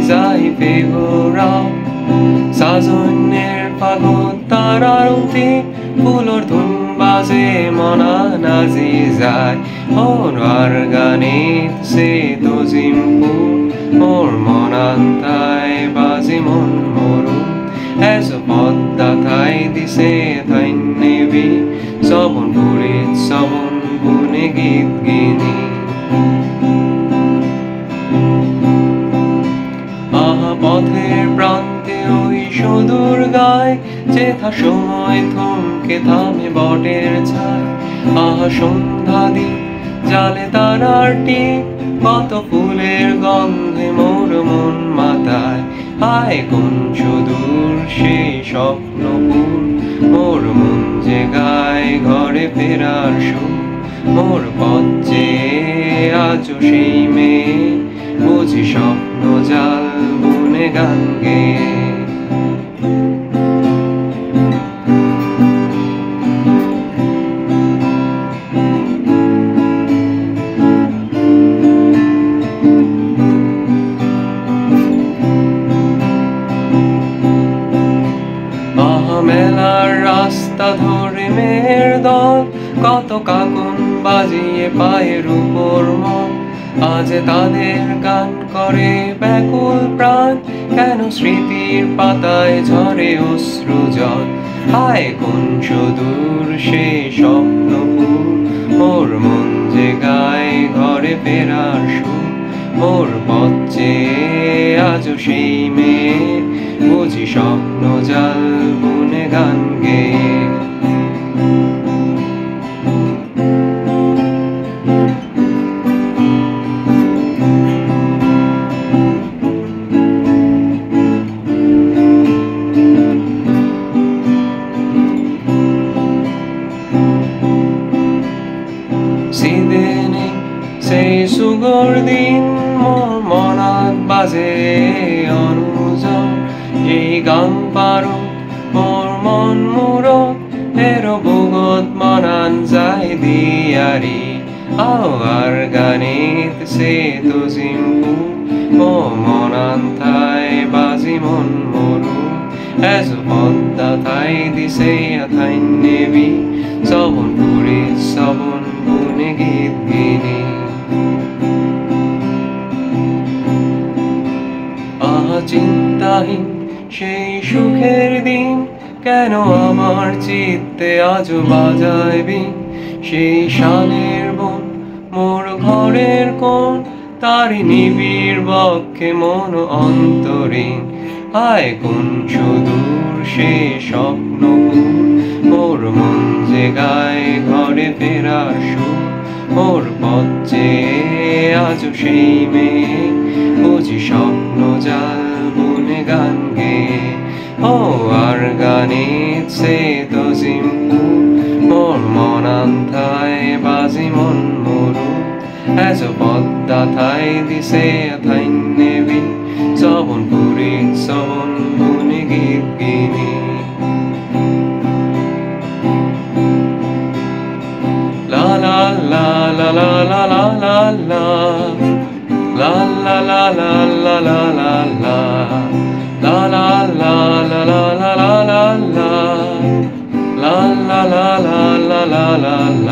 যাই ফেব্ৰুৱাৰী সাজন্যৰ পাগত তাৰাৰ অতি ফুলৰ ধুন বাজে মনা নাজি যায় অনাৰ গানেত সে দজিম্পু মোর মনান্তাই বাজি মন মরু এজ পদ্মা ঠাই দিছে ধান্যবী শ্ৰৱণ বুৰিত শ্ৰৱণ গুণে গীত গিনি আহা পথের প্রান্তে ওই সুদূর গায় যেথা সময় থমকে থামে বটের ছায় আহা সন্ধ্যা দি জালে তারার টিপ কত ফুলের গন্ধে মোর মন মাতায় আয় কোন সুদূর সেই স্বপ্নপুর মোর মন যে গায় ঘরে ফেরার সুর মোর পথ চেয়ে আজও সেই মেয়ে বুঝি স্বপ্ন জাল বুনে গান গেয়ে মেলার রাস্তা ধরে মেয়ের দল কত কাকন বাজিয়ে পায়ের উপর মন আজ তাদের গান করে ব্যাকুল প্রাণ কেন স্মৃতির পাতায় ঝরে অশ্রু জল হায় কোন সুদূর সেই স্বপ্নপুর মোর মন যে গায় ঘরে ফেরার সুর মোর পথ চেয়ে আজও সেই মেয়ে বুঝি স্বপ্ন জাল বুনে গান গেয়ে সিদিনে সেই সুগর দিন মোর মনাত বাজে অনুজন এই গান পারো মোর মন মূৰত এরো বুগত মনান যায় দিয়ারি আওয়ার গানেত সে দজিম্পু ও মনান ঠাই বাজি মন মরু এজ পদ্মা ঠাই দিছে ধান্যবী শ্ৰৱণ বুৰিত শ্ৰৱণ গুণে গীত গিনি আহা চিন্তাহীন সেই সুখের দিন কেন আমার চিত্তে আজও বাজায় বিন সেই শালের বন মোর ঘরের কোণ তারি নিবিড় বক্ষে মন অন্তরীণ আয় কোন সুদূর সে স্বপ্নপুর মোর মন যে গায় ঘরে ফেরার সুর মোর পথ চেয়ে আজও সেই মেয়ে বুঝি স্বপ্ন জাল বুনে গান গেয়ে ও আর গানেত সে দজিম্পু মোর মনান্তায় বাজি মন মরু এজ পদ্মা ঠাই দিছে ধান্যবী শ্ৰৱণ বুৰিত শ্ৰৱণ গুণে গীত গিনি লা লা লা লা লা লা লা লা লা লা লা লা লা লা লা লা la la la la la la la la la la la la la la la la